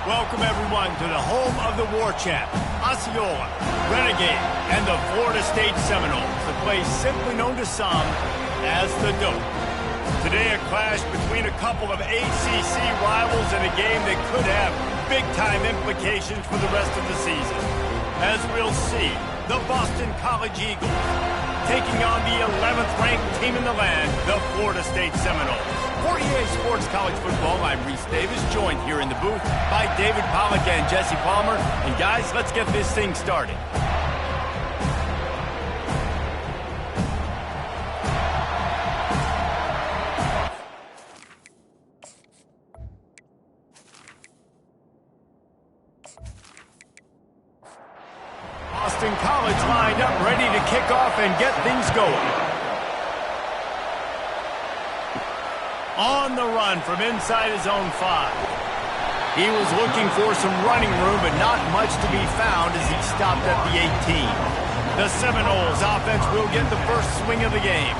Welcome, everyone, to the home of the War Chant, Osceola, Renegade, and the Florida State Seminoles, the place simply known to some as the Dope. Today, a clash between a couple of ACC rivals in a game that could have big-time implications for the rest of the season. As we'll see, the Boston College Eagles taking on the 11th-ranked team in the land, the Florida State Seminoles. For EA Sports College Football, I'm Reese Davis, joined here in the booth by David Pollack and Jesse Palmer. And guys, let's get this thing started. Boston College lined up, ready to kick off and get things going. On the run from inside his own 5. He was looking for some running room, but not much to be found as he stopped at the 18. The Seminoles offense will get the first swing of the game.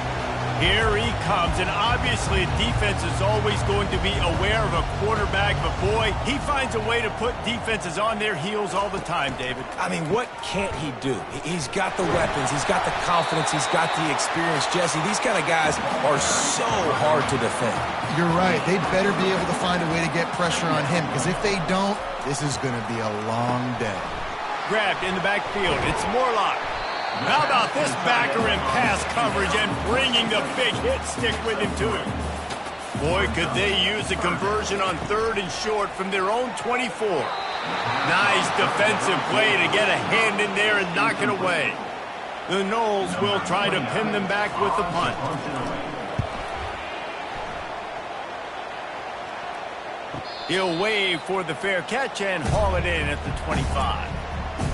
Here he comes, and obviously defense is always going to be aware of a quarterback, but boy, he finds a way to put defenses on their heels all the time, David. I mean, what can't he do? He's got the weapons, he's got the confidence, he's got the experience. Jesse, these kind of guys are so hard to defend. You're right. They better be able to find a way to get pressure on him, because if they don't, this is going to be a long day. Grabbed in the backfield. It's Morlock. How about this backer in pass coverage and bringing the big hit stick with him, too? Boy, could they use a conversion on 3rd and short from their own 24. Nice defensive play to get a hand in there and knock it away. The Noles will try to pin them back with the punt. He'll wave for the fair catch and haul it in at the 25.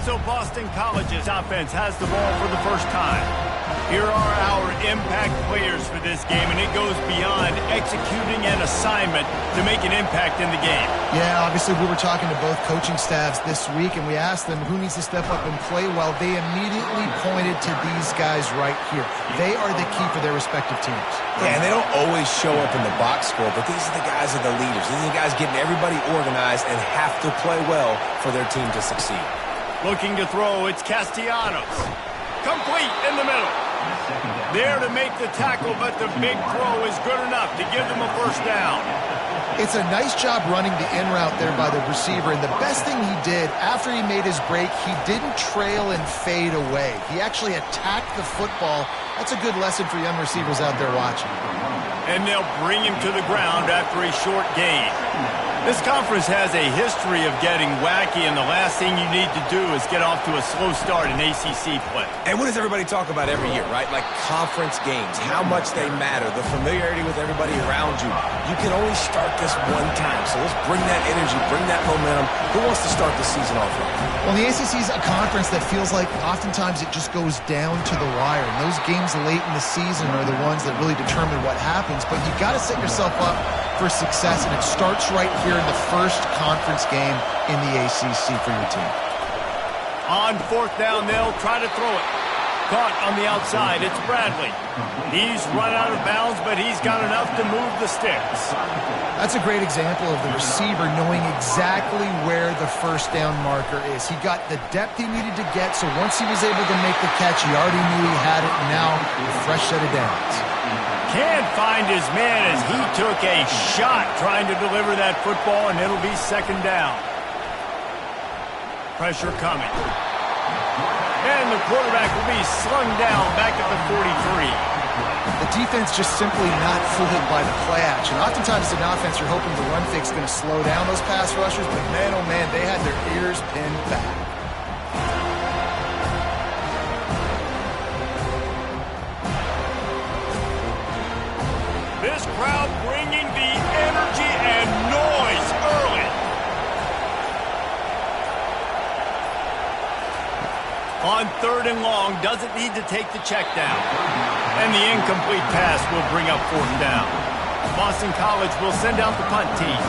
So Boston College's offense has the ball for the first time. Here are our impact players for this game, and it goes beyond executing an assignment to make an impact in the game. Yeah, obviously we were talking to both coaching staffs this week, and we asked them who needs to step up and play well. They immediately pointed to these guys right here. They are the key for their respective teams. Yeah, and they don't always show up in the box score, but these are the guys that are the leaders. These are the guys getting everybody organized and have to play well for their team to succeed. Looking to throw, it's Castellanos. Complete in the middle. There to make the tackle, but the big throw is good enough to give them a first down. It's a nice job running the in route there by the receiver, and the best thing he did after he made his break, he didn't trail and fade away. He actually attacked the football. That's a good lesson for young receivers out there watching. And they'll bring him to the ground after a short gain. This conference has a history of getting wacky, and the last thing you need to do is get off to a slow start in ACC play. And what does everybody talk about every year, right? Like conference games, how much they matter, the familiarity with everybody around you. You can only start this one time, so let's bring that energy, bring that momentum. Who wants to start the season off right? Well, the ACC is a conference that feels like oftentimes it just goes down to the wire. And those games late in the season are the ones that really determine what happens. But you got to set yourself up for success, and it starts right here in the first conference game in the ACC for your team. On 4th down, they'll try to throw it. Caught on the outside, it's Bradley. He's run out of bounds, but he's got enough to move the sticks. That's a great example of the receiver knowing exactly where the first down marker is. He got the depth he needed to get, so once he was able to make the catch, he already knew he had it, and now a fresh set of downs. Can't find his man as he took a shot trying to deliver that football, and it'll be 2nd down. Pressure coming. And the quarterback will be slung down back at the 43. The defense just simply not fooled by the play action. Oftentimes, as an offense, you're hoping the run fix is going to slow down those pass rushers, but man, oh man, they had their ears pinned back. This crowd bringing the energy and noise early. On 3rd and long, doesn't need to take the check down. And the incomplete pass will bring up 4th down. Boston College will send out the punt team.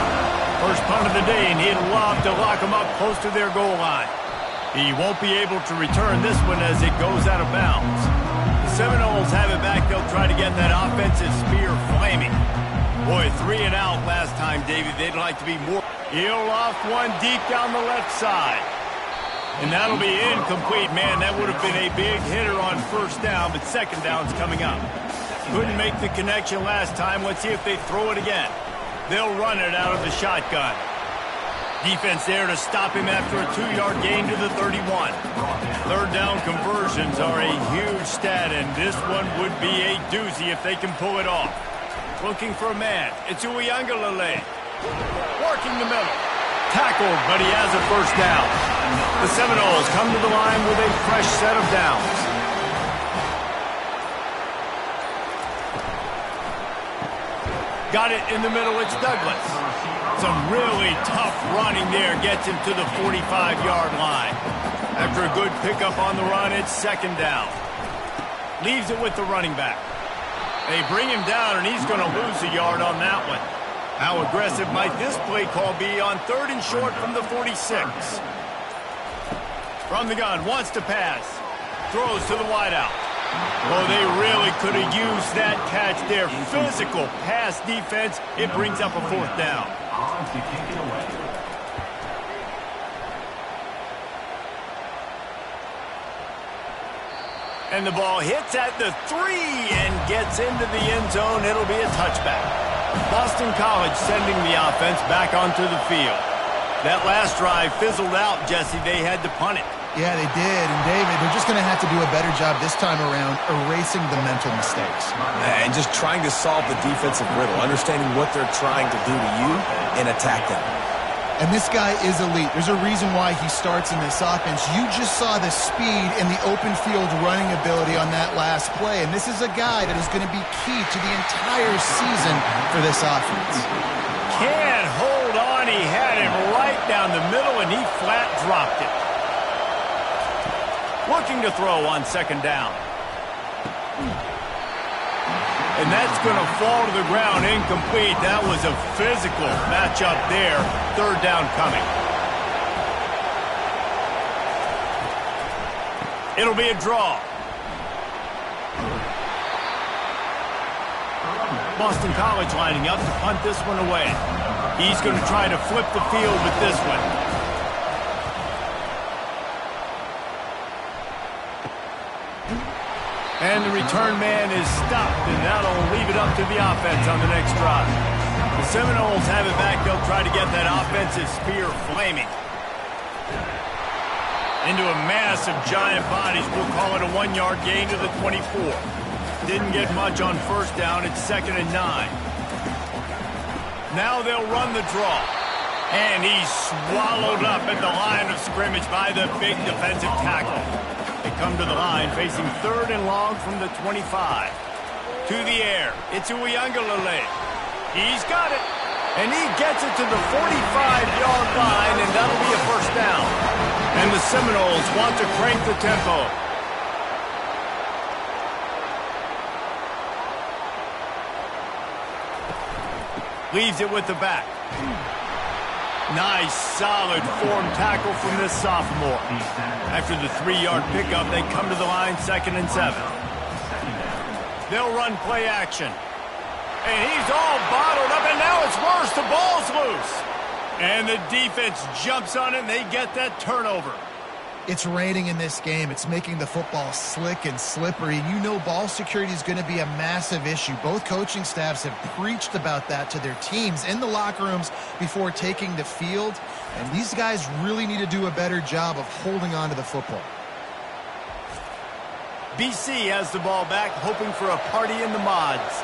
First punt of the day, and he'd love to lock them up close to their goal line. He won't be able to return this one as it goes out of bounds. The Seminoles have it back. They'll try to get that offensive spear flaming. Boy, 3 and out last time, David. They'd like to be more. He'll loft one deep down the left side. And that'll be incomplete. Man, that would have been a big hitter on first down, but second down's coming up. Couldn't make the connection last time. Let's see if they throw it again. They'll run it out of the shotgun. Defense there to stop him after a 2-yard gain to the 31. Third down conversions are a huge stat, and this one would be a doozy if they can pull it off. Looking for a man. It's Uiagalelei. Working the middle. Tackled, but he has a first down. The Seminoles come to the line with a fresh set of downs. Got it in the middle. It's Douglas. Some really tough running there gets him to the 45-yard line. After a good pickup on the run, it's second down. Leaves it with the running back. They bring him down, and he's going to lose a yard on that one. How aggressive might this play call be on third and short from the 46? From the gun, wants to pass. Throws to the wideout. Oh, they really could have used that catch there. Physical pass defense. It brings up a fourth down. And the ball hits at the 3 and gets into the end zone. It'll be a touchback. Boston College sending the offense back onto the field. That last drive fizzled out, Jesse. They had to punt it. Yeah, they did. And, David, they're just going to have to do a better job this time around erasing the mental mistakes. And just trying to solve the defensive riddle, understanding what they're trying to do to you and attack them. And this guy is elite. There's a reason why he starts in this offense. You just saw the speed and the open field running ability on that last play. And this is a guy that is going to be key to the entire season for this offense. Can't hold on. He had him right down the middle, and he flat dropped it. Looking to throw on second down. And that's going to fall to the ground incomplete. That was a physical matchup there. Third down coming. It'll be a draw. Boston College lining up to punt this one away. He's going to try to flip the field with this one. And the return man is stopped, and that'll leave it up to the offense on the next drive. The Seminoles have it back. They'll try to get that offensive spear flaming. Into a mass of giant bodies. We'll call it a 1-yard gain to the 24. Didn't get much on first down. It's second and 9. Now they'll run the draw. And he's swallowed up at the line of scrimmage by the big defensive tackle. They come to the line facing third and long from the 25. To the air. It's Uiagalelei. He's got it. And he gets it to the 45-yard line, and that'll be a first down. And the Seminoles want to crank the tempo. Leaves it with the back. Nice, solid form tackle from this sophomore. After the 3-yard pickup, they come to the line second and 7. They'll run play action. And he's all bottled up, and now it's worse. The ball's loose. And the defense jumps on it, and they get that turnover. It's raining in this game. It's making the football slick and slippery. And you know ball security is going to be a massive issue. Both coaching staffs have preached about that to their teams in the locker rooms before taking the field. And these guys really need to do a better job of holding on to the football. BC has the ball back, hoping for a party in the mods.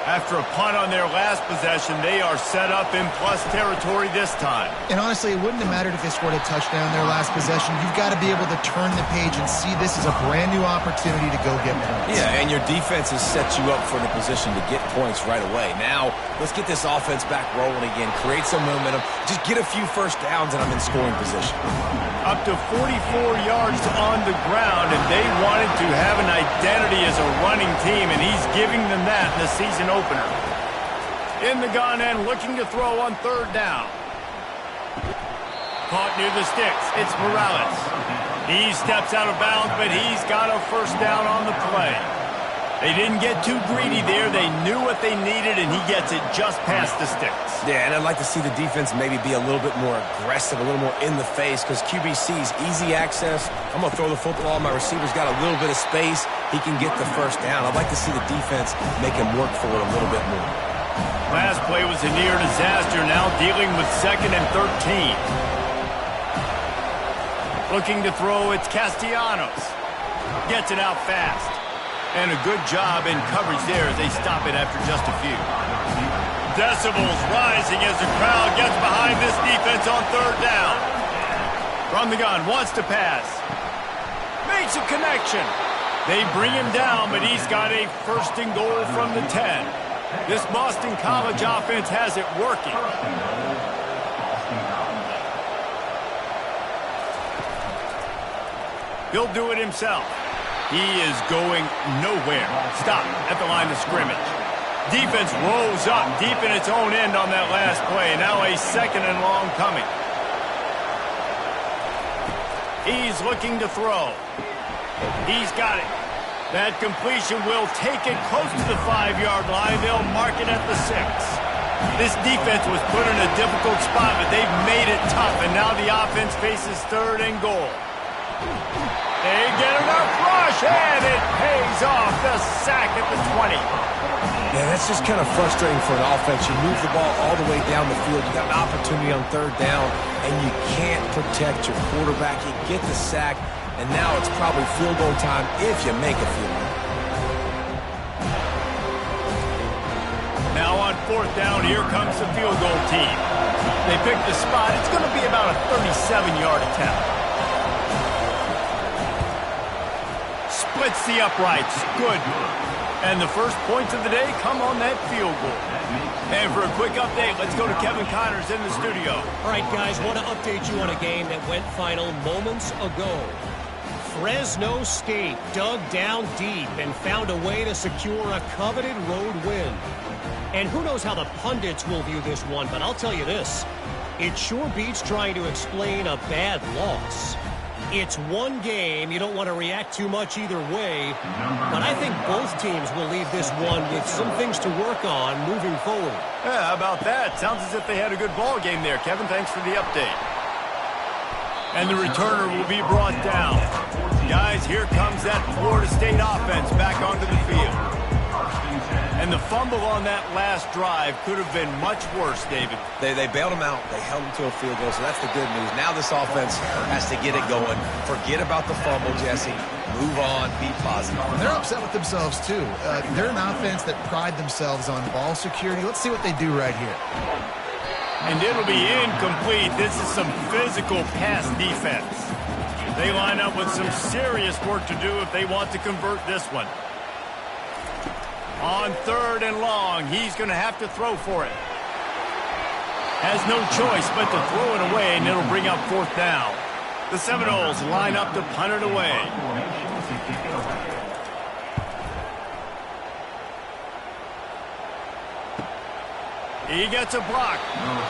After a punt on their last possession, they are set up in plus territory this time. And honestly, it wouldn't have mattered if they scored a touchdown their last possession. You've got to be able to turn the page and see this as a brand new opportunity to go get points. Yeah, and your defense has set you up for the position to get points right away. Now, let's get this offense back rolling again, create some momentum, just get a few first downs, and I'm in scoring position. Up to 44 yards on the ground, and they wanted to have an identity as a running team, and he's giving them that in the season opener. In the gun and looking to throw on third down. Caught near the sticks. It's Morales. He steps out of bounds, but he's got a first down on the play. They didn't get too greedy there. They knew what they needed, and he gets it just past the sticks. Yeah, and I'd like to see the defense maybe be a little bit more aggressive, a little more in the face, because QBC's easy access. I'm going to throw the football. My receiver's got a little bit of space. He can get the first down. I'd like to see the defense make him work for it a little bit more. Last play was a near disaster, now dealing with 2nd and 13. Looking to throw, it's Castellanos. Gets it out fast. And a good job in coverage there as they stop it after just a few. Decibels rising as the crowd gets behind this defense on 3rd down. From the gun, wants to pass. Makes a connection. They bring him down, but he's got a 1st and goal from the 10. This Boston College offense has it working. He'll do it himself. He is going nowhere. Stop at the line of scrimmage. Defense rolls up deep in its own end on that last play. Now a 2nd and long coming. He's looking to throw. He's got it. That completion will take it close to the 5-yard line. They'll mark it at the 6. This defense was put in a difficult spot, but they've made it tough, and now the offense faces 3rd and goal. They get enough rush, and it pays off. The sack at the 20. Yeah, that's just kind of frustrating for an offense. You move the ball all the way down the field. You got an opportunity on 3rd down, and you can't protect your quarterback. You get the sack, and now it's probably field goal time if you make a field goal. Now on 4th down, here comes the field goal team. They pick the spot. It's going to be about a 37-yard attempt. Splits the uprights. Good. And the first points of the day come on that field goal. And for a quick update, let's go to Kevin Connors in the studio. All right, guys, want to update you on a game that went final moments ago. Fresno State dug down deep and found a way to secure a coveted road win. And who knows how the pundits will view this one, but I'll tell you this. It sure beats trying to explain a bad loss. It's one game. You don't want to react too much either way. But I think both teams will leave this one with some things to work on moving forward. Yeah, how about that? Sounds as if they had a good ball game there. Kevin, thanks for the update. And the returner will be brought down. Guys, here comes that Florida State offense back onto the field. And the fumble on that last drive could have been much worse, David. They bailed him out. They held him to a field goal, so that's the good news. Now this offense has to get it going. Forget about the fumble, Jesse. Move on. Be positive. And they're upset with themselves, too. They're an offense that pride themselves on ball security. Let's see what they do right here. And it'll be incomplete. This is some physical pass defense. They line up with some serious work to do if they want to convert this one. On 3rd and long, he's going to have to throw for it. Has no choice but to throw it away, and it'll bring up 4th down. The Seminoles line up to punt it away. He gets a block.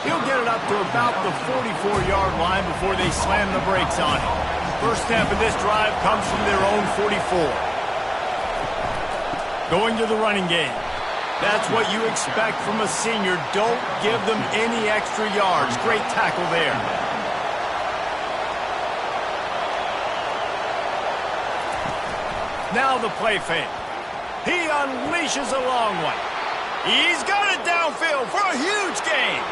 He'll get it up to about the 44-yard line before they slam the brakes on him. First snap of this drive comes from their own 44. Going to the running game. That's what you expect from a senior. Don't give them any extra yards. Great tackle there. Now the play fake. He unleashes a long one. He's got it downfield for a huge gain.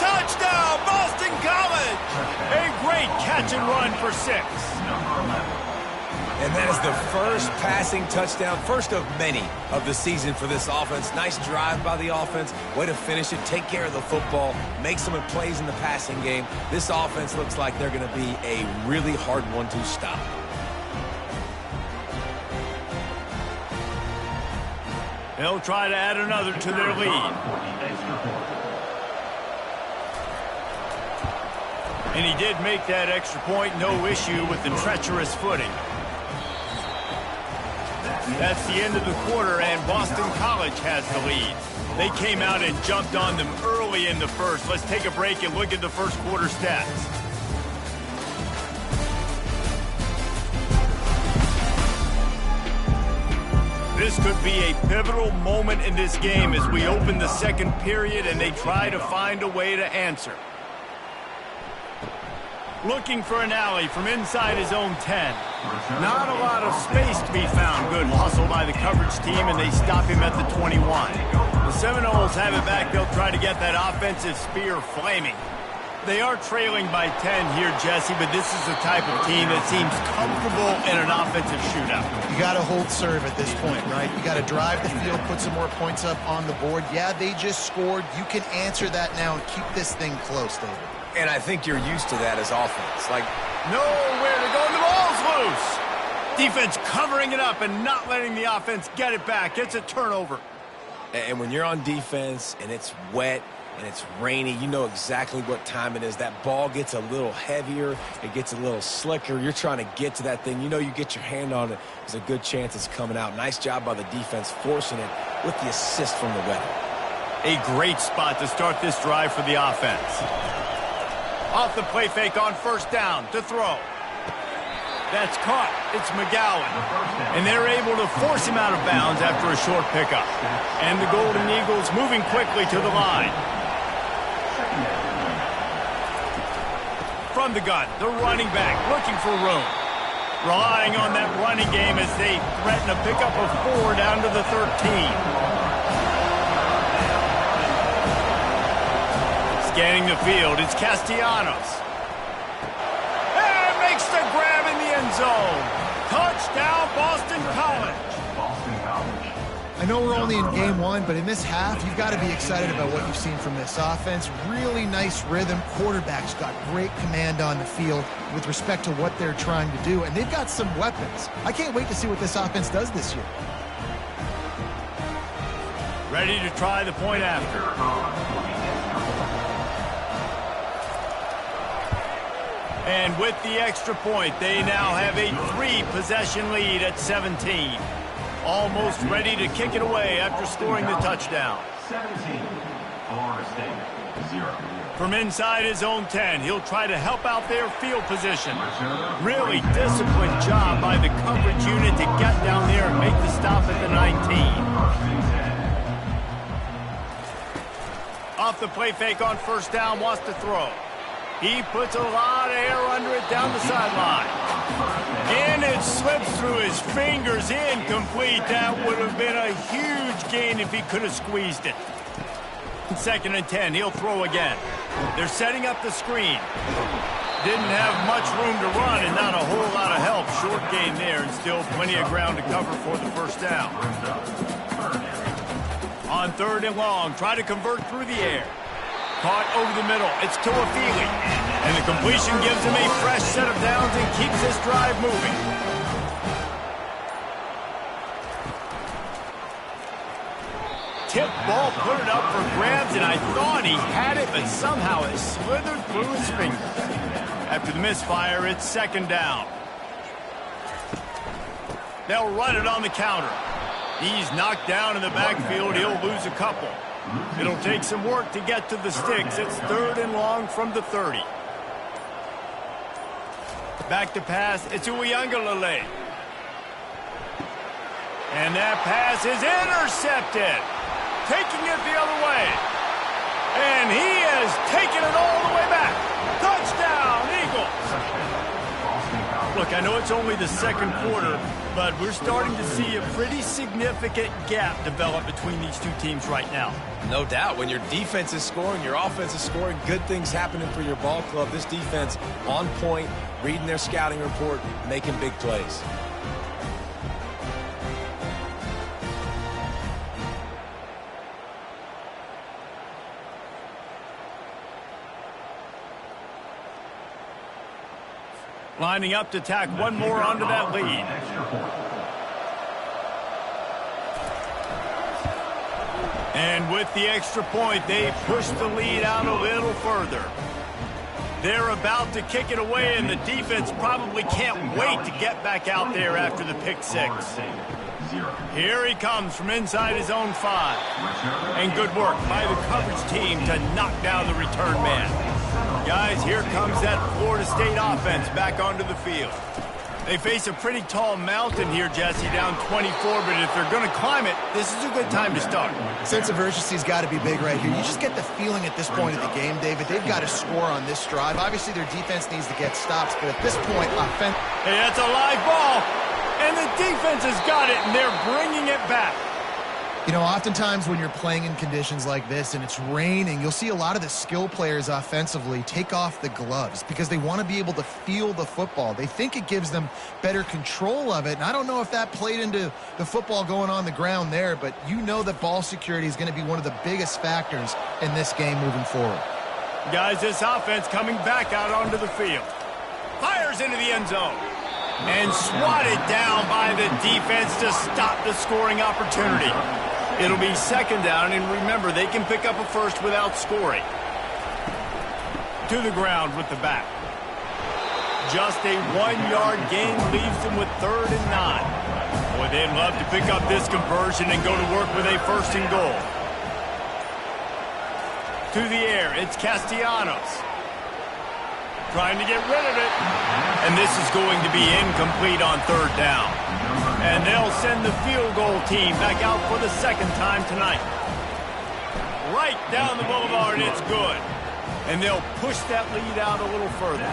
Touchdown, Boston College. A great catch and run for 6. And that is the first passing touchdown, first of many of the season for this offense. Nice drive by the offense. Way to finish it. Take care of the football. Make some plays in the passing game. This offense looks like they're going to be a really hard one to stop. They'll try to add another to their lead. And he did make that extra point. No issue with the treacherous footing. That's the end of the quarter, and Boston College has the lead. They came out and jumped on them early in the first. Let's take a break and look at the first quarter stats. This could be a pivotal moment in this game as we open the second period and they try to find a way to answer. Looking for an alley from inside his own 10. Not a lot of space to be found. Good hustle by the coverage team, and they stop him at the 21. The Seminoles have it back. They'll try to get that offensive spear flaming. They are trailing by 10 here, Jesse, but this is the type of team that seems comfortable in an offensive shootout. You got to hold serve at this point, right? You got to drive the field, put some more points up on the board. Yeah, they just scored. You can answer that now and keep this thing close, David. And I think you're used to that as offense. Like, nowhere to go, and the ball's loose. Defense covering it up and not letting the offense get it back. It's a turnover. and when you're on defense and it's wet and it's rainy, you know exactly what time it is. That ball gets a little heavier. It gets a little slicker. You're trying to get to that thing. You know you get your hand on it. There's a good chance it's coming out. Nice job by the defense forcing it with the assist from the weather. A great spot to start this drive for the offense. Off the play fake on first down to throw. That's caught. It's McGowan. And they're able to force him out of bounds after a short pickup. And the Golden Eagles moving quickly to the line. From the gun, the running back looking for room. Relying on that running game as they threaten a pickup of 4 down to the 13. Scanning the field, it's Castellanos. And makes the grab in the end zone. Touchdown, Boston College. I know we're only in game one, but in this half, you've got to be excited about what you've seen from this offense. Really nice rhythm. Quarterback's got great command on the field with respect to what they're trying to do, and they've got some weapons. I can't wait to see what this offense does this year. Ready to try the point after. And with the extra point, they now have a 3-possession lead at 17. Almost ready to kick it away after scoring the touchdown. 17, Florida State, 0. From inside his own 10, he'll try to help out their field position. Really disciplined job by the coverage unit to get down there and make the stop at the 19. Off the play fake on first down, wants to throw. He puts a lot of air under it down the sideline. And it slips through his fingers, incomplete. That would have been a huge gain if he could have squeezed it. 2nd and 10, he'll throw again. They're setting up the screen. Didn't have much room to run and not a whole lot of help. Short gain there and still plenty of ground to cover for the first down. On 3rd and long, try to convert through the air. Caught over the middle. It's Toafili. And the completion gives him a fresh set of downs and keeps this drive moving. Tip ball, put it up for grabs, and I thought he had it, but somehow it slithered through his fingers. After the misfire, it's 2nd down. They'll run it on the counter. He's knocked down in the backfield. He'll lose a couple. It'll take some work to get to the sticks. It's 3rd and long from the 30. Back to pass. It's Uiagalelei. And that pass is intercepted. Taking it the other way. And he has taken it all the way back. Touchdown, Eagles. Look, I know it's only the 2nd quarter, but we're starting to see a pretty significant gap develop between these two teams right now. No doubt. When your defense is scoring, your offense is scoring, good things happening for your ball club. This defense on point, reading their scouting report, making big plays. Lining up to tack one more onto that lead. And with the extra point, they push the lead out a little further. They're about to kick it away, and the defense probably can't wait to get back out there after the pick 6. Here he comes from inside his own 5. And good work by the coverage team to knock down the return man. Guys, here comes that Florida State offense back onto the field. They face a pretty tall mountain here, Jesse, down 24, but if they're going to climb it, this is a good time to start. Sense of urgency's got to be big right here. You just get the feeling at this point of the game, David, they've got to score on this drive. Obviously, their defense needs to get stops, but at this point, offense... Hey, that's a live ball, and the defense has got it, and they're bringing it back. You know, oftentimes when you're playing in conditions like this and it's raining, you'll see a lot of the skill players offensively take off the gloves because they want to be able to feel the football. They think it gives them better control of it, and I don't know if that played into the football going on the ground there, but you know that ball security is going to be one of the biggest factors in this game moving forward. Guys, this offense coming back out onto the field. Fires into the end zone. And swatted down by the defense to stop the scoring opportunity. It'll be second down, and remember, they can pick up a first without scoring. To the ground with the back. Just a 1-yard gain leaves them with 3rd and 9. Boy, they'd love to pick up this conversion and go to work with a 1st and goal. To the air, it's Castellanos. Trying to get rid of it. And this is going to be incomplete on 3rd down. And they'll send the field goal team back out for the 2nd time tonight. Right down the boulevard, it's good. And they'll push that lead out a little further.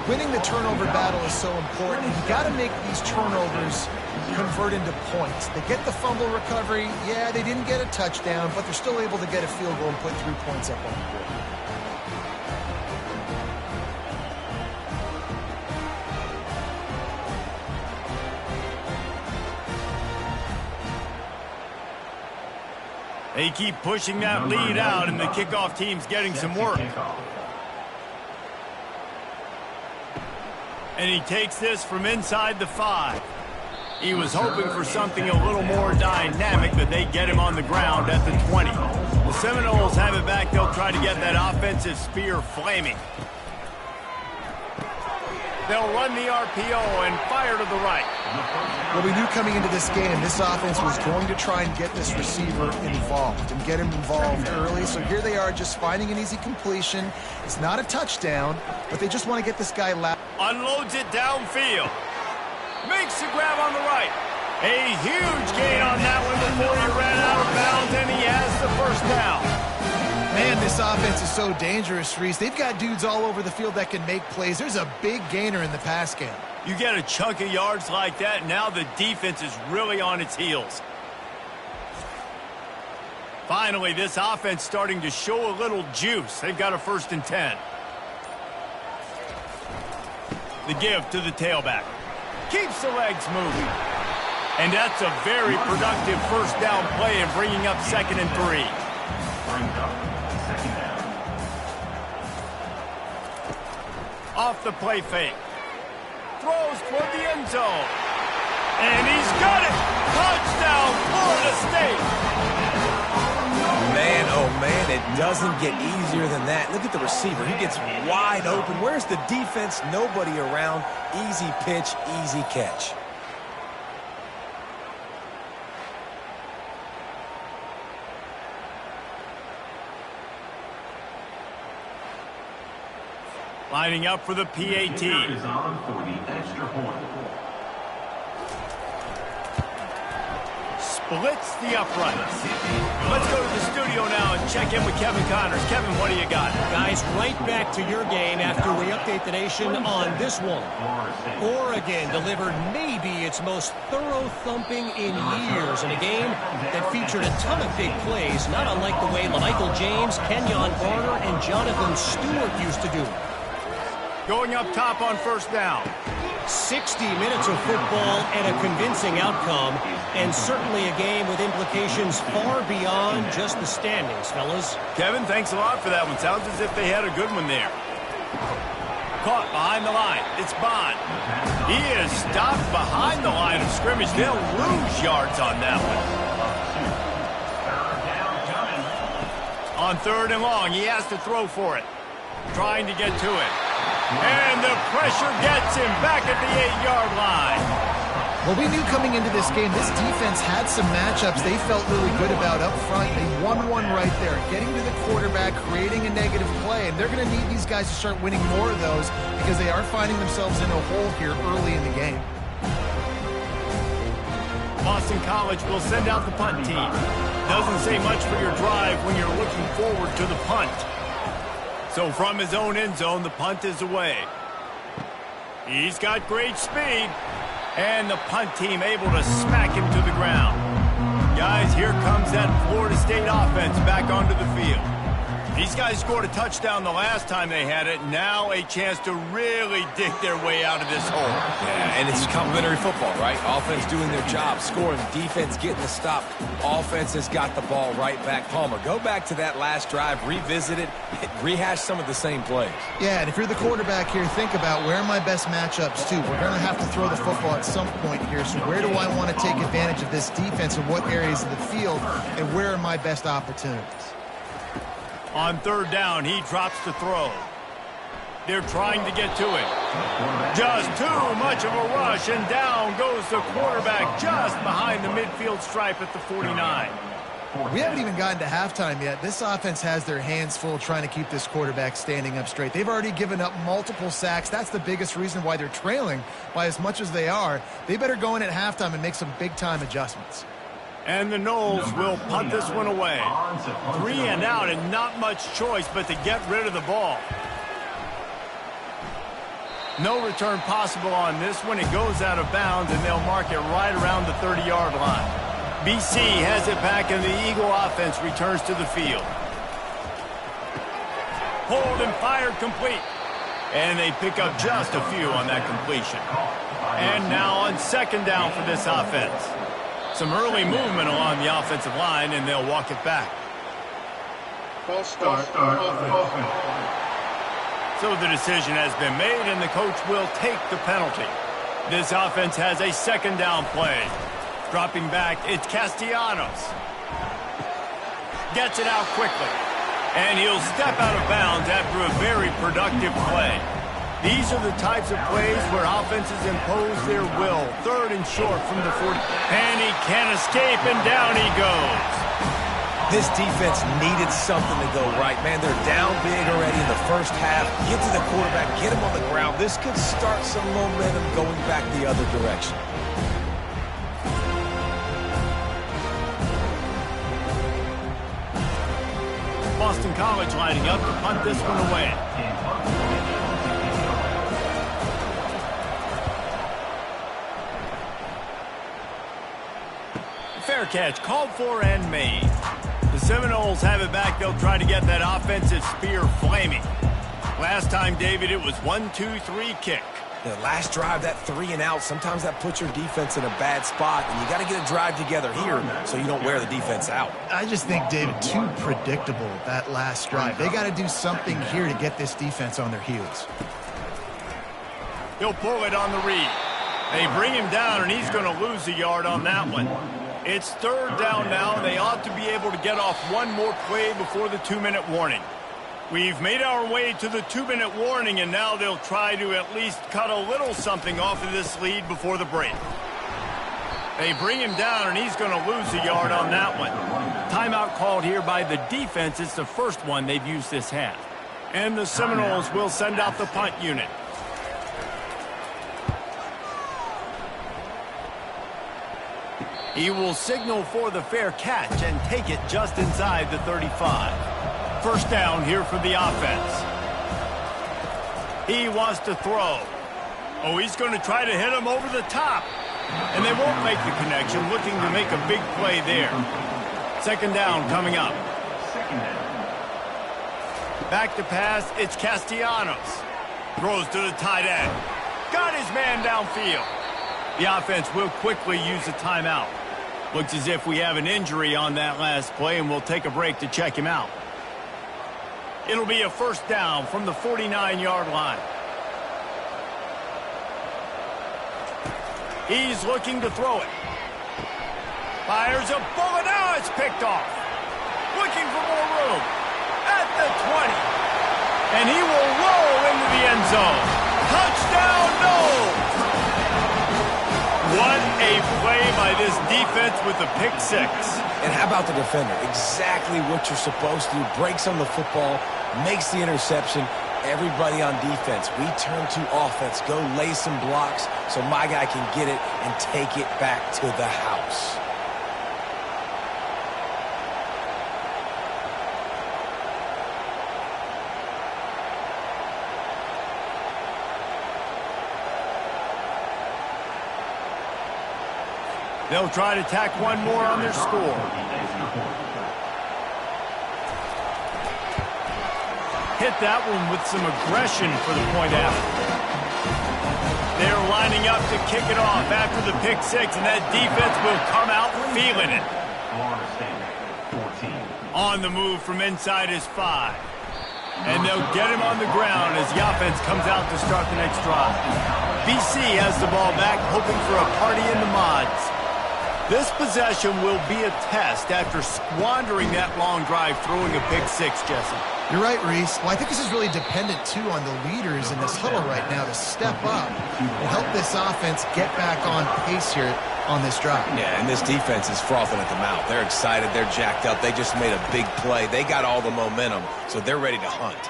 Winning the turnover battle is so important, and you got to make these turnovers convert into points. They get the fumble recovery. Yeah, they didn't get a touchdown, but they're still able to get a field goal and put 3 points up on the board. They keep pushing that lead out, and the kickoff team's getting some work. And he takes this from inside the 5. He was hoping for something a little more dynamic, but they get him on the ground at the 20. The Seminoles have it back. They'll try to get that offensive spear flaming. They'll run the RPO and fire to the right. Well, we knew coming into this game, this offense was going to try and get this receiver involved and get him involved early. So here they are just finding an easy completion. It's not a touchdown, but they just want to get this guy loud. Unloads it downfield. Makes the grab on the right. A huge gain on that one before he ran out of bounds, and he has the 1st down. Man, this offense is so dangerous, Reese. They've got dudes all over the field that can make plays. There's a big gainer in the pass game. You get a chunk of yards like that, now the defense is really on its heels. Finally, this offense starting to show a little juice. They've got a 1st and 10. The give to the tailback. Keeps the legs moving. And that's a very productive 1st down play and bringing up 2nd and 3. Off the play fake. Throws toward the end zone. And he's got it. Touchdown, Florida State. Man, oh man, it doesn't get easier than that. Look at the receiver. He gets wide open. Where's the defense? Nobody around. Easy pitch, easy catch. Lining up for the PAT. Is on for the extra point. Splits the uprights. Let's go to the studio now and check in with Kevin Connors. Kevin, what do you got? Guys, right back to your game after we update the nation on this one. Oregon delivered maybe its most thorough thumping in years in a game that featured a ton of big plays, not unlike the way LaMichael James, Kenyon Barner, and Jonathan Stewart used to do it. Going up top on 1st down. 60 minutes of football and a convincing outcome, and certainly a game with implications far beyond just the standings, fellas. Kevin, thanks a lot for that one. Sounds as if they had a good one there. Caught behind the line. It's Bond. He is stopped behind the line of scrimmage. They'll lose yards on that one. On 3rd and long, he has to throw for it. Trying to get to it. And the pressure gets him back at the 8-yard line. Well, we knew coming into this game, this defense had some matchups they felt really good about up front. They won one right there, getting to the quarterback, creating a negative play, and they're going to need these guys to start winning more of those because they are finding themselves in a hole here early in the game. Boston College will send out the punt team. Doesn't say much for your drive when you're looking forward to the punt. So from his own end zone, the punt is away. He's got great speed. And the punt team able to smack him to the ground. Guys, here comes that Florida State offense back onto the field. These guys scored a touchdown the last time they had it. Now a chance to really dig their way out of this hole. Yeah, and it's complimentary football, right? Offense doing their job, scoring, defense getting the stop. Offense has got the ball right back. Palmer, go back to that last drive, revisit it, rehash some of the same plays. Yeah, and if you're the quarterback here, think about where are my best matchups too. We're going to have to throw the football at some point here, so where do I want to take advantage of this defense and what areas of the field, and where are my best opportunities? On third down, he drops to throw. They're trying to get to it. Just too much of a rush, and down goes the quarterback just behind the midfield stripe at the 49. We haven't even gotten to halftime yet. This offense has their hands full trying to keep this quarterback standing up straight. They've already given up multiple sacks. That's the biggest reason why they're trailing by as much as they are. They better go in at halftime and make some big-time adjustments. And the Noles will punt this one away. 3 and out, and not much choice but to get rid of the ball. No return possible on this one. It goes out of bounds, and they'll mark it right around the 30-yard line. BC has it back, and the Eagle offense returns to the field. Hold and fired complete. And they pick up just a few on that completion. And now on second down for this offense. Some early movement along the offensive line, and they'll walk it back. False start. So the decision has been made, and the coach will take the penalty. This offense has a second down play. Dropping back, it's Castellanos. Gets it out quickly. And he'll step out of bounds after a very productive play. These are the types of plays where offenses impose their will. Third and short from the 40. And he can't escape, and down he goes. This defense needed something to go right. Man, they're down big already in the first half. Get to the quarterback, get him on the ground. This could start some momentum going back the other direction. Boston College lining up to punt this one away. Fair catch, called for and made. The Seminoles have it back. They'll try to get that offensive spear flaming. Last time, David, it was 1-2-3 kick. The last drive, that 3 and out, sometimes that puts your defense in a bad spot, and you got to get a drive together here so you don't wear the defense out. I just think, David, too predictable, that last drive. They got to do something here to get this defense on their heels. He'll pull it on the read. They bring him down, and he's going to lose a yard on that one. It's third down now, and they ought to be able to get off one more play before the 2-minute warning. We've made our way to the 2-minute warning, and now they'll try to at least cut a little something off of this lead before the break. They bring him down, and he's going to lose a yard on that one. Timeout called here by the defense. It's the first one they've used this half. And the Seminoles will send out the punt unit. He will signal for the fair catch and take it just inside the 35. First down here for the offense. He wants to throw. Oh, he's going to try to hit him over the top. And they won't make the connection, looking to make a big play there. Second down coming up. Back to pass, it's Castellanos. Throws to the tight end. Got his man downfield. The offense will quickly use a timeout. Looks as if we have an injury on that last play, and we'll take a break to check him out. It'll be a first down from the 49-yard line. He's looking to throw it. Fires a bullet. Now it's picked off. Looking for more room. At the 20. And he will roll into the end zone. Touchdown, Noles! What a play by this defense with the pick six. And how about the defender? Exactly what you're supposed to do. Breaks on the football, makes the interception. Everybody on defense, we turn to offense. Go lay some blocks so my guy can get it and take it back to the house. They'll try to tack one more on their score. Hit that one with some aggression for the point after. They're lining up to kick it off after the pick six, and that defense will come out feeling it. On the move from inside is 5. And they'll get him on the ground as the offense comes out to start the next drive. BC has the ball back, hoping for a party in the mods. This possession will be a test after squandering that long drive throwing a pick six, Jesse. You're right, Reese. Well, I think this is really dependent, too, on the leaders in this huddle right now to step up and help this offense get back on pace here on this drive. Yeah, and this defense is frothing at the mouth. They're excited. They're jacked up. They just made a big play. They got all the momentum, so they're ready to hunt.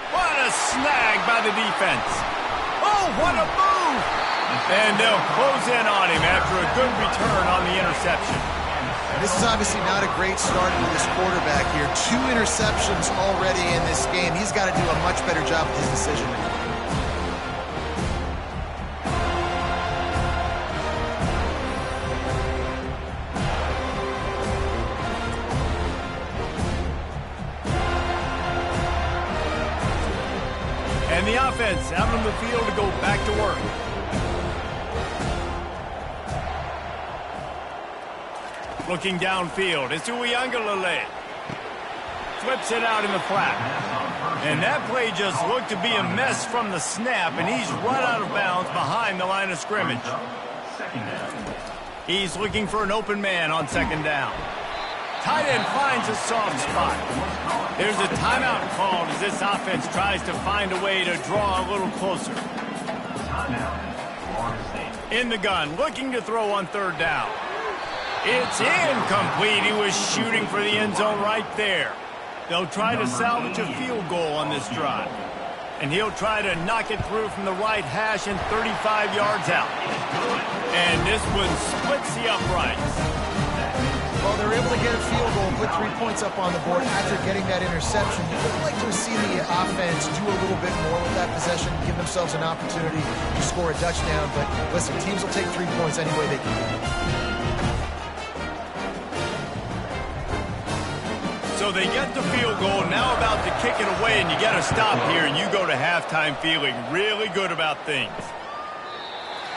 What a snag by the defense. Oh, what a move! And they'll close in on him after a good return on the interception. This is obviously not a great start for this quarterback here. 2 interceptions already in this game. He's got to do a much better job with his decision making. And the offense out on the field to go back to work. Looking downfield, it's Uiagalelei. Flips it out in the flat. And that play just looked to be a mess from the snap, and he's run out of bounds behind the line of scrimmage. He's looking for an open man on second down. Tight end finds a soft spot. There's a timeout called as this offense tries to find a way to draw a little closer. In the gun, looking to throw on third down. It's incomplete. He was shooting for the end zone right there. They'll try to salvage a field goal on this drive. And he'll try to knock it through from the right hash and 35 yards out. And this one splits the uprights. Well, they're able to get a field goal and put 3 points up on the board after getting that interception. You would like to see the offense do a little bit more with that possession, give themselves an opportunity to score a touchdown. But listen, teams will take 3 points any way they can. So they get the field goal, now about to kick it away, and you got to stop here, and you go to halftime feeling really good about things.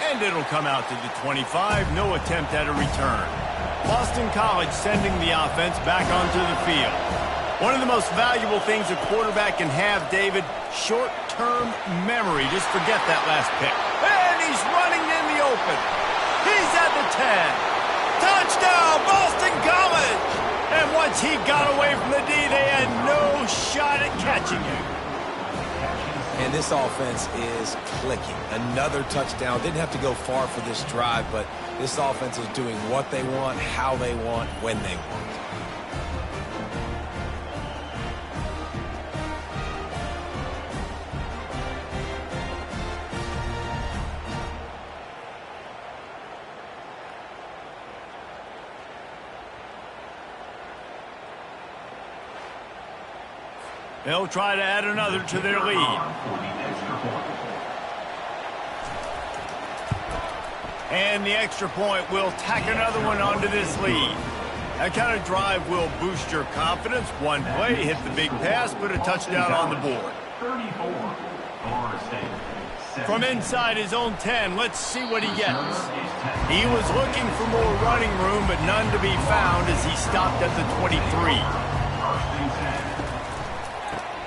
And it'll come out to the 25, no attempt at a return. Boston College sending the offense back onto the field. One of the most valuable things a quarterback can have, David, short-term memory. Just forget that last pick. And he's running in the open. He's at the 10. Touchdown, Boston College! And once he got away from the D, they had no shot at catching him. And this offense is clicking. Another touchdown. Didn't have to go far for this drive, but this offense is doing what they want, how they want, when they want. They'll try to add another to their lead. And the extra point will tack another one onto this lead. That kind of drive will boost your confidence. One play, hit the big pass, put a touchdown on the board. From inside his own 10, let's see what he gets. He was looking for more running room, but none to be found as he stopped at the 23.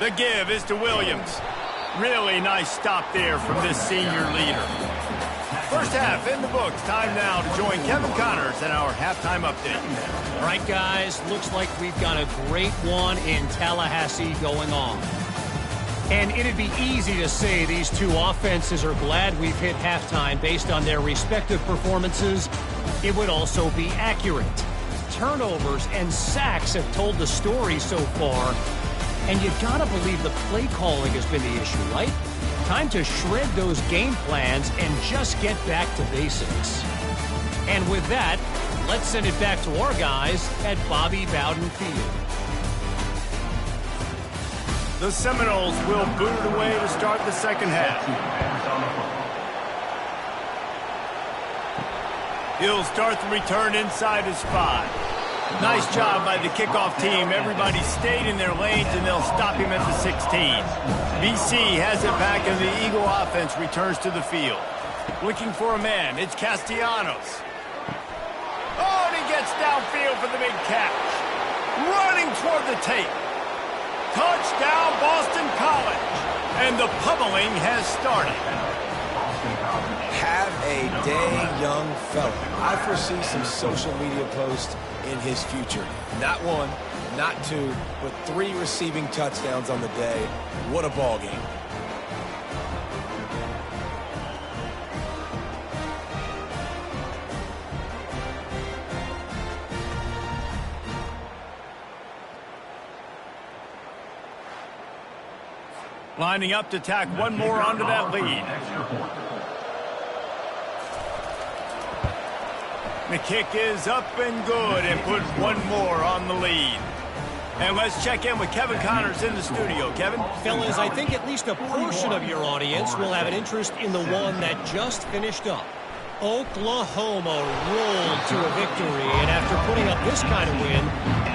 The give is to Williams. Really nice stop there from this senior leader. First half in the books. Time now to join Kevin Connors and our halftime update. All right, guys, looks like we've got a great one in Tallahassee going on. And it'd be easy to say these two offenses are glad we've hit halftime based on their respective performances. It would also be accurate. Turnovers and sacks have told the story so far. And you gotta believe the play calling has been the issue, right? Time to shred those game plans and just get back to basics. And with that, let's send it back to our guys at Bobby Bowden Field. The Seminoles will boot it away to start the second half. He'll start the return inside his 5. Nice job by the kickoff team. Everybody stayed in their lanes, and they'll stop him at the 16. BC has it back, and the Eagle offense returns to the field. Looking for a man. It's Castellanos. Oh, and he gets downfield for the big catch. Running toward the tape. Touchdown, Boston College. And the pummeling has started. Have a day, young fella. I foresee some social media posts in his future. Not 1, not 2, but 3 receiving touchdowns on the day. What a ball game. Lining up to tack one more onto that lead. The kick is up and good and put one more on the lead. And let's check in with Kevin Connors in the studio. Kevin? Fellas, I think at least a portion of your audience will have an interest in the one that just finished up. Oklahoma rolled to a victory, and after putting up this kind of win,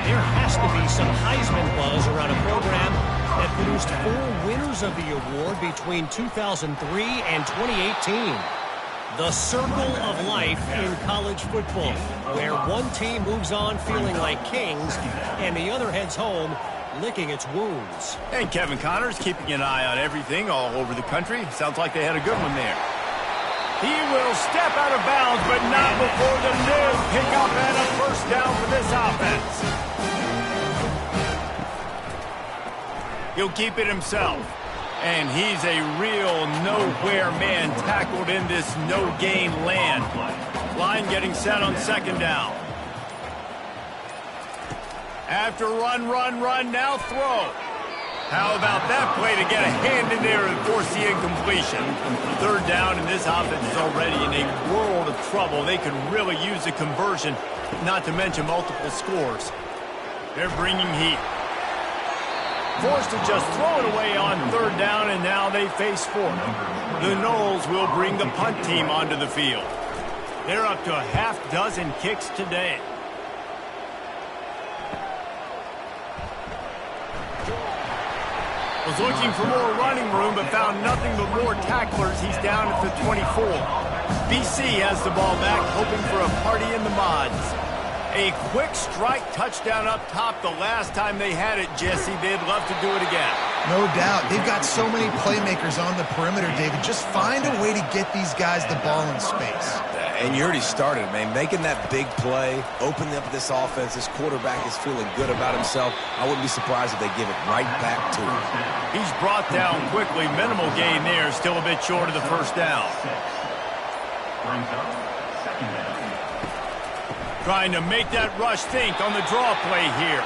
there has to be some Heisman buzz around a program that produced 4 winners of the award between 2003 and 2018. The circle of life in college football, where one team moves on feeling like kings and the other heads home licking its wounds. And Kevin Connors keeping an eye on everything all over the country. Sounds like they had a good one there. He will step out of bounds, but not before the new pickup and a first down for this offense. He'll keep it himself. And he's a real nowhere man tackled in this no-gain land. Line getting set on second down. After run, now throw. How about that play to get a hand in there and force the incompletion? Third down, and this offense is already in a world of trouble. They could really use a conversion, not to mention multiple scores. They're bringing heat. Forced to just throw it away on third down, and now they face fourth. The Noles will bring the punt team onto the field. They're up to a half dozen kicks today. Was looking for more running room, but found nothing but more tacklers. He's down at the 24. BC has the ball back, hoping for a party in the mods. A quick strike touchdown up top the last time they had it, Jesse. They'd love to do it again. No doubt. They've got so many playmakers on the perimeter, David. Just find a way to get these guys the ball in space. And you already started, man. Making that big play, opening up this offense. This quarterback is feeling good about himself. I wouldn't be surprised if they give it right back to him. He's brought down quickly. Minimal gain there. Still a bit short of the first down. Trying to make that rush think on the draw play here.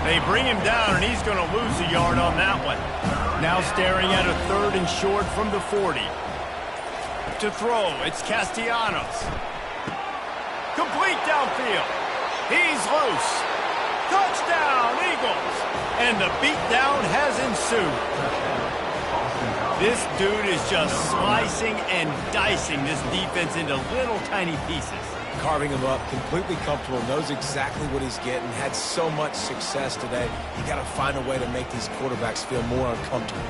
They bring him down, and he's going to lose a yard on that one. Now staring at a third and short from the 40. To throw, it's Castellanos. Complete downfield. He's loose. Touchdown, Eagles. And the beatdown has ensued. This dude is just slicing and dicing this defense into little tiny pieces. Carving him up, completely comfortable, knows exactly what he's getting, had so much success today. You got to find a way to make these quarterbacks feel more uncomfortable.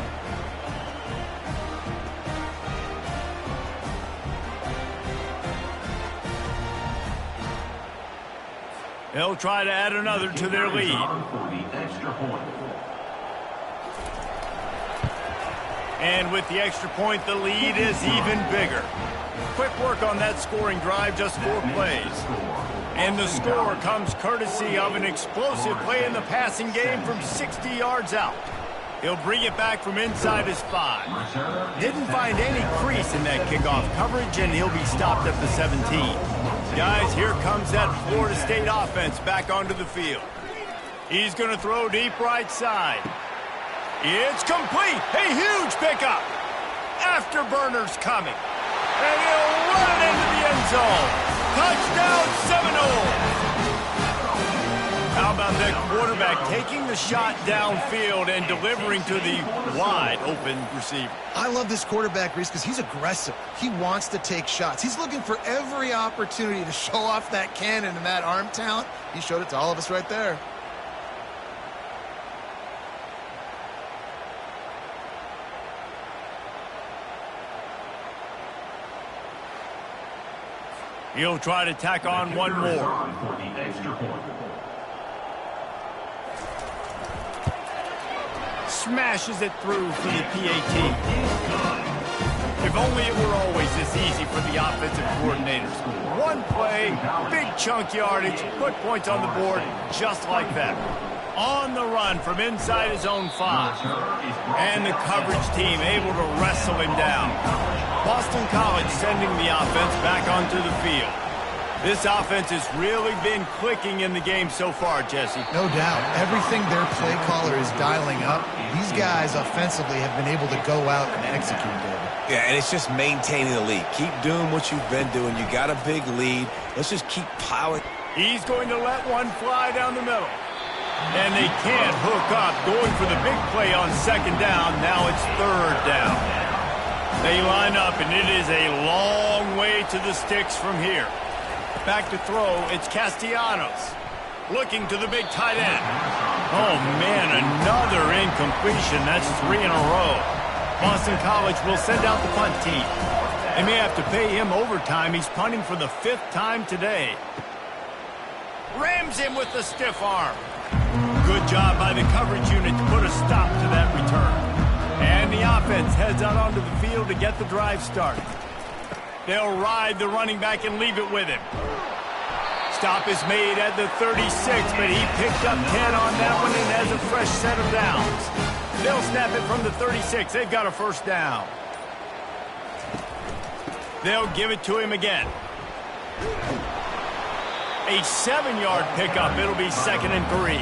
They'll try to add another to their lead. And with the extra point, the lead is even bigger. Quick work on that scoring drive, just 4 plays. And the score comes courtesy of an explosive play in the passing game from 60 yards out. He'll bring it back from inside his 5. Didn't find any crease in that kickoff coverage, and he'll be stopped at the 17. Guys, here comes that Florida State offense back onto the field. He's going to throw deep right side. It's complete. A huge pickup. Afterburner's coming. And he'll run it into the end zone. Touchdown Seminole. How about that quarterback taking the shot downfield and delivering to the wide-open receiver? I love this quarterback, Reese, because he's aggressive. He wants to take shots. He's looking for every opportunity to show off that cannon and that arm talent. He showed it to all of us right there. He'll try to tack on one more. Smashes it through for the PAT. If only it were always this easy for the offensive coordinators. One play, big chunk yardage, put points on the board just like that. On the run from inside his own 5. And the coverage team able to wrestle him down. Boston College sending the offense back onto the field. This offense has really been clicking in the game so far, Jesse. No doubt. Everything their play caller is dialing up, these guys offensively have been able to go out and execute, David. Yeah, and it's just maintaining the lead. Keep doing what you've been doing. You got a big lead. Let's just keep piling. He's going to let one fly down the middle. And they can't hook up. Going for the big play on second down. Now it's third down. They line up, and it is a long way to the sticks from here. Back to throw, it's Castellanos. Looking to the big tight end. Oh, man, another incompletion. That's 3 in a row. Boston College will send out the punt team. They may have to pay him overtime. He's punting for the 5th time today. Rams him with the stiff arm. Good job by the coverage unit to put a stop to that return. And the offense heads out onto the field to get the drive started. They'll ride the running back and leave it with him. Stop is made at the 36, but he picked up 10 on that one and has a fresh set of downs. They'll snap it from the 36. They've got a first down. They'll give it to him again. A 7-yard pickup. It'll be 2nd and 3.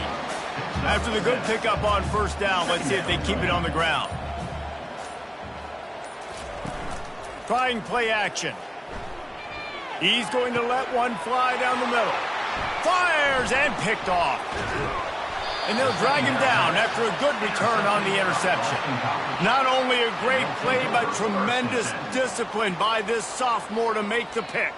After the good pickup on first down, let's see if they keep it on the ground. Trying play action. He's going to let one fly down the middle. Fires and picked off. And they'll drag him down after a good return on the interception. Not only a great play, but tremendous discipline by this sophomore to make the pick.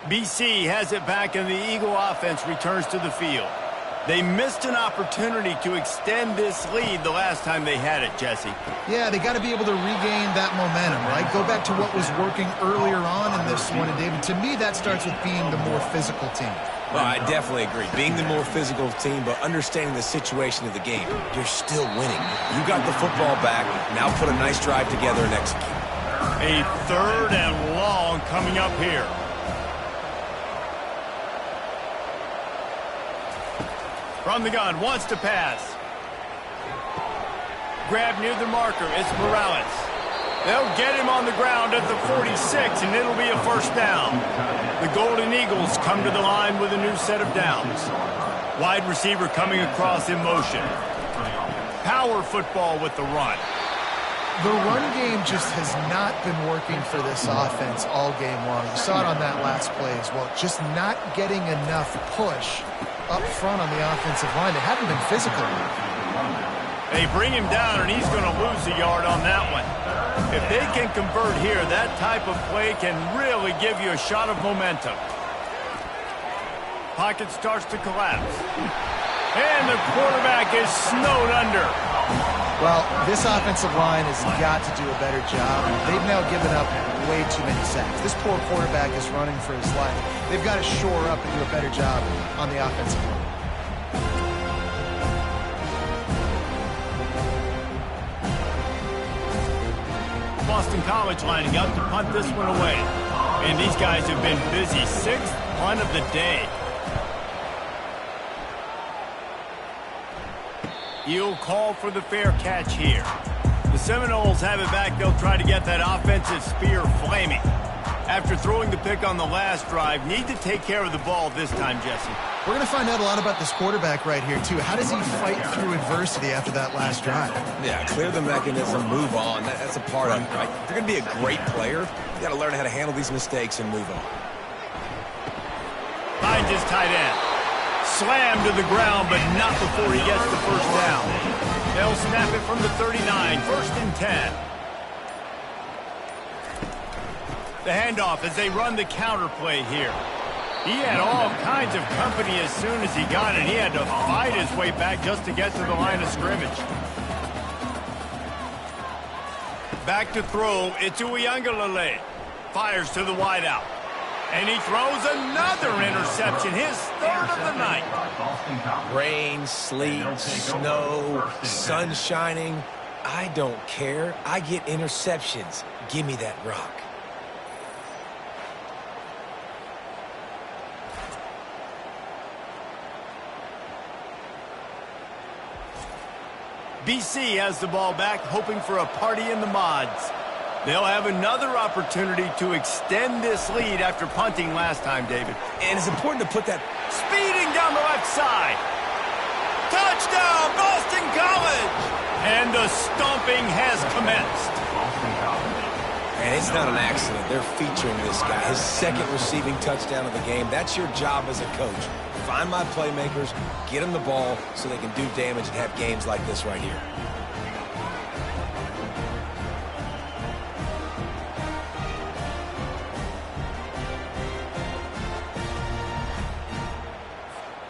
BC has it back, and the Eagle offense returns to the field. They missed an opportunity to extend this lead the last time they had it, Jesse. Yeah, they got to be able to regain that momentum, right? Go back to what was working earlier on in this one, and David, to me, that starts with being the more physical team. Well, I definitely agree. Being the more physical team, but understanding the situation of the game. You're still winning. You got the football back. Now put a nice drive together and execute. A 3rd and long coming up here. From the gun, wants to pass. Grab near the marker, it's Morales. They'll get him on the ground at the 46, and it'll be a first down. The Golden Eagles come to the line with a new set of downs. Wide receiver coming across in motion. Power football with the run. The run game just has not been working for this offense all game long. You saw it on that last play as well. Just not getting enough push up front on the offensive line. They haven't been physical enough. They bring him down, and he's going to lose a yard on that one. If they can convert here, that type of play can really give you a shot of momentum. Pocket starts to collapse. And the quarterback is snowed under. Well, this offensive line has got to do a better job. They've now given up way too many sacks. This poor quarterback is running for his life. They've got to shore up and do a better job on the offensive line. Boston College lining up to punt this one away. And these guys have been busy. 6th punt of the day. He'll call for the fair catch here. The Seminoles have it back. They'll try to get that offensive spear flaming. After throwing the pick on the last drive, need to take care of the ball this time, Jesse. We're going to find out a lot about this quarterback right here, too. How does he fight through adversity after that last drive? Yeah, clear the mechanism, move on. That's a part of it, right? If you're going to be a great player, you got to learn how to handle these mistakes and move on. Finds his tight end. Slammed to the ground, but not before he gets the first down. They'll snap it from the 39, 1st and 10. The handoff as they run the counter play here. He had all kinds of company as soon as he got it. He had to fight his way back just to get to the line of scrimmage. Back to throw. It's Uiagalelei. Fires to the wideout. And he throws another interception, his 3rd of the night. Rain, sleet, snow, sun shining. I don't care. I get interceptions. Give me that rock. BC has the ball back, hoping for a party in the mods. They'll have another opportunity to extend this lead after punting last time, David. And it's important to put that... Speeding down the left side. Touchdown, Boston College! And the stomping has commenced. And it's not an accident. They're featuring this guy. His 2nd receiving touchdown of the game. That's your job as a coach. Find my playmakers, get them the ball so they can do damage and have games like this right here.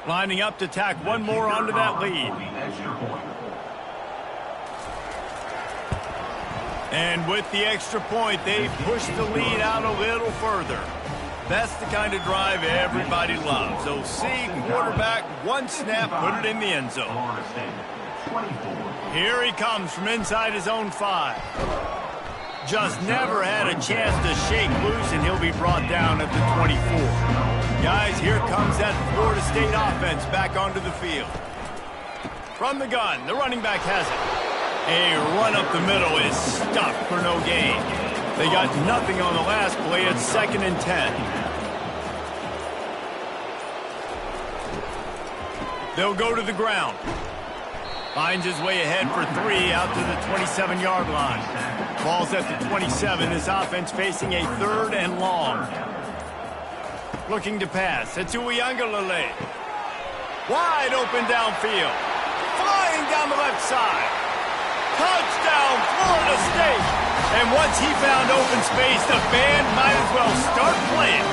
Lining up to tack one more onto that lead. And with the extra point, they push the lead out a little further. That's the kind of drive everybody loves. OC, quarterback, one snap, put it in the end zone. Here he comes from inside his own 5. Just never had a chance to shake loose, and he'll be brought down at the 24. Guys, here comes that Florida State offense back onto the field. From the gun, the running back has it. A run up the middle is stuffed for no gain. They got nothing on the last play. It's 2nd and 10. They'll go to the ground. Finds his way ahead for 3 out to the 27-yard line. Ball's at the 27. This offense facing a 3rd and long. Looking to pass. It's Uiagalelei. Wide open downfield. Flying down the left side. Touchdown, Florida State. And once he found open space, the band might as well start playing.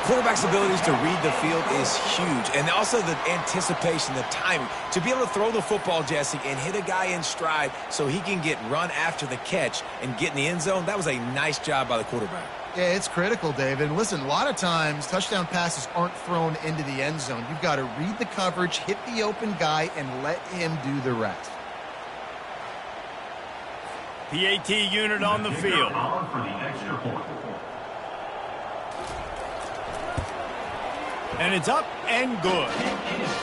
Quarterback's abilities to read the field is huge. And also the anticipation, the timing. To be able to throw the football, Jesse, and hit a guy in stride so he can get run after the catch and get in the end zone, that was a nice job by the quarterback. Yeah, it's critical, David. And listen, a lot of times touchdown passes aren't thrown into the end zone. You've got to read the coverage, hit the open guy, and let him do the rest. PAT unit on the field. And it's up and good.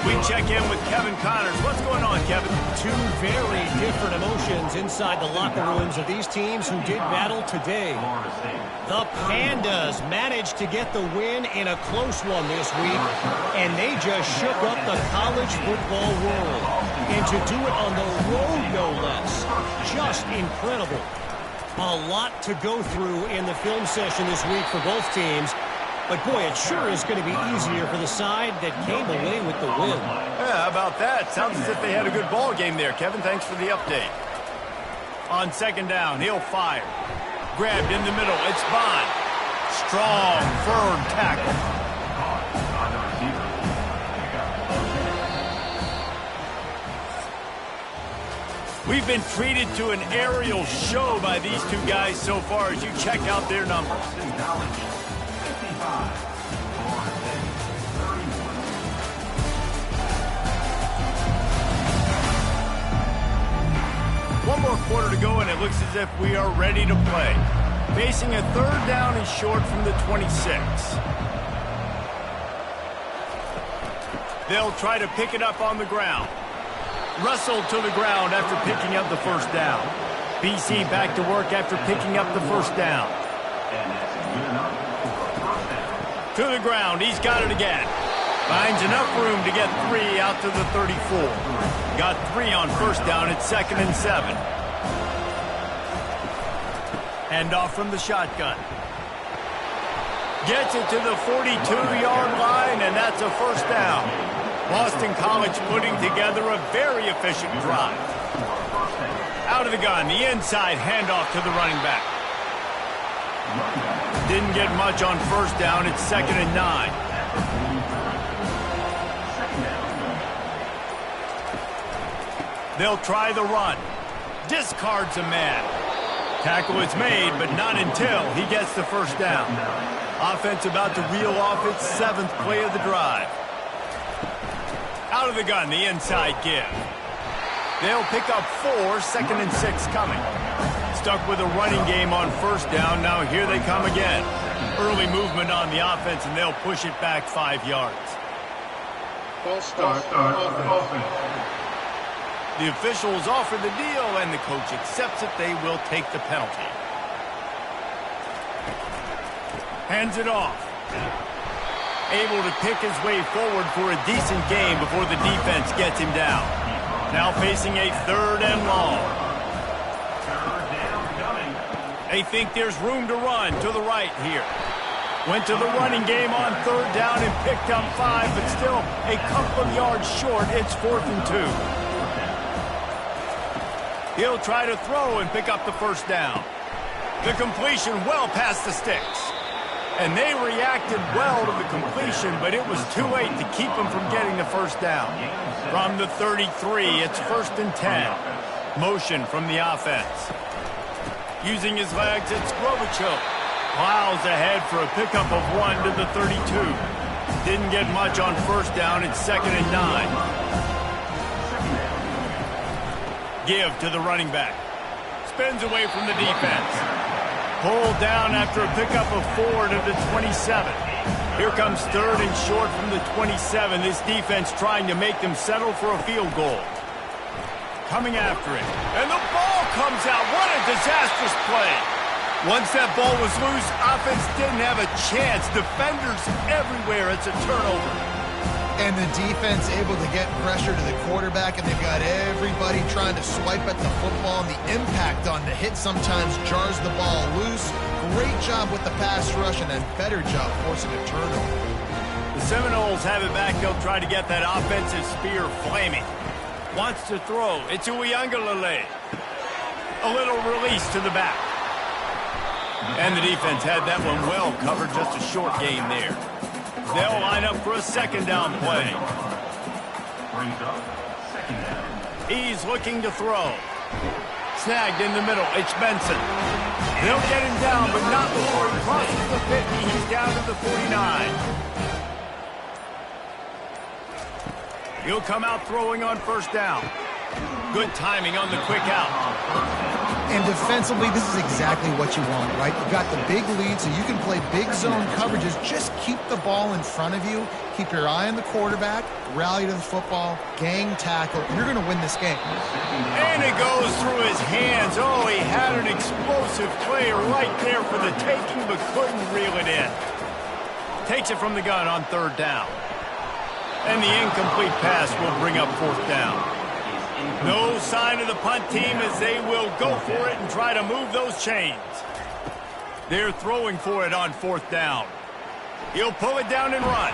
We check in with Kevin Connors. What's going on, Kevin? 2 very different emotions inside the locker rooms of these teams who did battle today. The Pandas managed to get the win in a close one this week, and they just shook up the college football world. And to do it on the road, no less. Just incredible. A lot to go through in the film session this week for both teams. But, boy, it sure is going to be easier for the side that came away with the win. Yeah, how about that? Sounds as if they had a good ball game there, Kevin. Thanks for the update. On 2nd down, he'll fire. Grabbed in the middle. It's Bond. Strong, firm tackle. We've been treated to an aerial show by these two guys so far as you check out their numbers. One more quarter to go, and it looks as if we are ready to play. Facing a third down and short from the 26. They'll try to pick it up on the ground. Russell to the ground after picking up the first down. BC back to work after picking up the first down. To the ground, he's got it again. Finds enough room to get 3 out to the 34. Got 3 on first down at 2nd and 7. Hand off from the shotgun. Gets it to the 42-yard line, and that's a first down. Boston College putting together a very efficient drive. Out of the gun, the inside handoff to the running back. Didn't get much on first down. It's 2nd and 9. They'll try the run. Discards a man. Tackle is made, but not until he gets the first down. Offense about to reel off its 7th play of the drive. Out of the gun, the inside give. They'll pick up 4, 2nd and 6 coming. Stuck with a running game on first down. Now here they come again. Early movement on the offense, and they'll push it back 5 yards. False start. Offense. The officials offer the deal, and the coach accepts it. They will take the penalty. Hands it off. Able to pick his way forward for a decent game before the defense gets him down. Now facing a 3rd and long. They think there's room to run to the right here. Went to the running game on 3rd down and picked up 5, but still a couple of yards short. It's 4th and 2. He'll try to throw and pick up the first down. The completion well past the sticks. And they reacted well to the completion, but it was too late to keep them from getting the first down. From the 33, it's 1st and 10. Motion from the offense. Using his legs, it's Grovichuk. Plows ahead for a pickup of 1 to the 32. Didn't get much on first down. It's 2nd and 9. Give to the running back. Spins away from the defense. Pulled down after a pickup of 4 to the 27. Here comes 3rd and short from the 27. This defense trying to make them settle for a field goal. Coming after it. And the ball comes out. What a disastrous play. Once that ball was loose, offense didn't have a chance. Defenders everywhere. It's a turnover. And the defense able to get pressure to the quarterback, and they've got everybody trying to swipe at the football, and the impact on the hit sometimes jars the ball loose. Great job with the pass rush, and a better job forcing a turnover. The Seminoles have it back. They'll try to get that offensive spear flaming. Wants to throw. It's Uiagalelei. A little release to the back. And the defense had that one well covered. Just a short gain there. They'll line up for a 2nd down play. He's looking to throw. Snagged in the middle. It's Benson. They'll get him down, but not before he crosses the 50. He's down to the 49. He'll come out throwing on first down. Good timing on the quick out. And defensively, this is exactly what you want, right? You've got the big lead, so you can play big zone coverages. Just keep the ball in front of you. Keep your eye on the quarterback. Rally to the football. Gang tackle. You're going to win this game. And it goes through his hands. Oh, he had an explosive play right there for the taking, but couldn't reel it in. Takes it from the gun on 3rd down. And the incomplete pass will bring up 4th down. No sign of the punt team as they will go for it and try to move those chains. They're throwing for it on 4th down. He'll pull it down and run.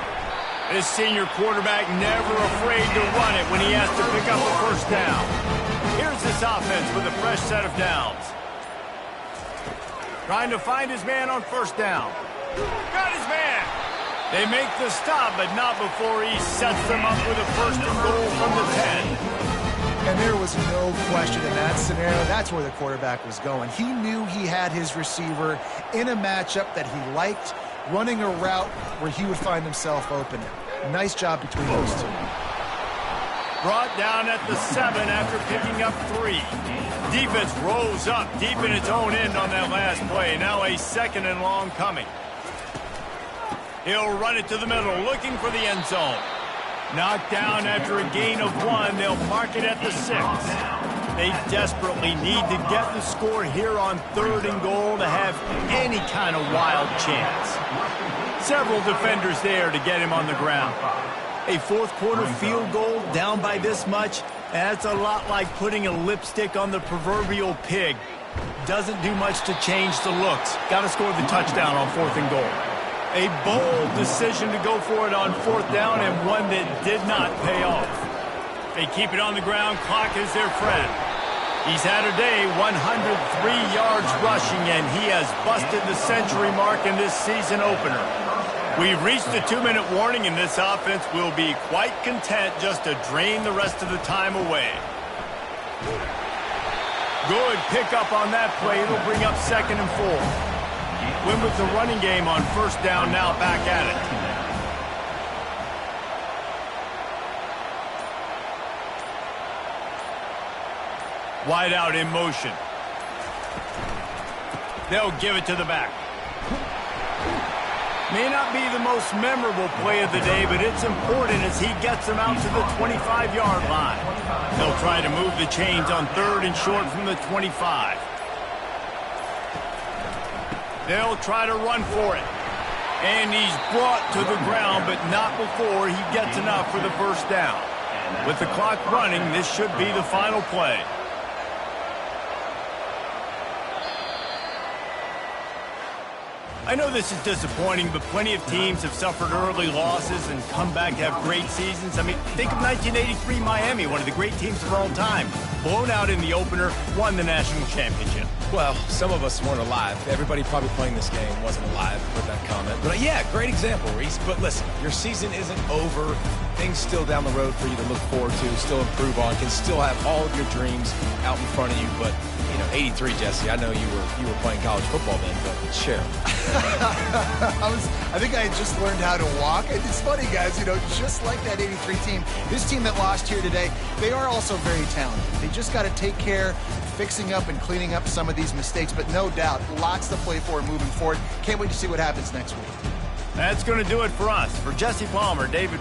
This senior quarterback never afraid to run it when he has to pick up a first down. Here's this offense with a fresh set of downs. Trying to find his man on first down. Got his man. They make the stop, but not before he sets them up with a 1st and goal from the 10. And there was no question in that scenario. That's where the quarterback was going. He knew he had his receiver in a matchup that he liked, running a route where he would find himself open. Nice job between those two. Brought down at the 7 after picking up 3. Defense rolls up deep in its own end on that last play. Now a 2nd and long coming. He'll run it to the middle, looking for the end zone. Knocked down after a gain of 1. They'll mark it at the 6. They desperately need to get the score here on 3rd and goal to have any kind of wild chance. Several defenders there to get him on the ground. A 4th quarter field goal down by this much, that's a lot like putting a lipstick on the proverbial pig. Doesn't do much to change the looks. Got to score the touchdown on 4th and goal. A bold decision to go for it on 4th down, and one that did not pay off. They keep it on the ground. Clock is their friend. He's had a day, 103 yards rushing, and he has busted the century mark in this season opener. We've reached the 2-minute warning, and this offense will be quite content just to drain the rest of the time away. Good pickup on that play. It'll bring up 2nd and 4. Win with the running game on 1st down, now back at it. Wide out in motion. They'll give it to the back. May not be the most memorable play of the day, but it's important as he gets them out to the 25-yard line. They'll try to move the chains on 3rd and short from the 25. They'll try to run for it. And he's brought to the ground, but not before he gets enough for the 1st down. With the clock running, this should be the final play. I know this is disappointing, but plenty of teams have suffered early losses and come back to have great seasons. I mean, think of 1983 Miami, one of the great teams of all time. Blown out in the opener, won the national championship. Well, some of us weren't alive. Everybody probably playing this game wasn't alive with that comment. But yeah, great example, Reese. But listen, your season isn't over. Things still down the road for you to look forward to, still improve on, can still have all of your dreams out in front of you. But, you know, 83, Jesse, I know you were playing college football then, but share. I think I had just learned how to walk. And it's funny, guys, you know, just like that 83 team, this team that lost here today, they are also very talented. They just got to take care fixing up and cleaning up some of these mistakes, but no doubt, lots to play for moving forward. Can't wait to see what happens next week. That's going to do it for us. For Jesse Palmer, David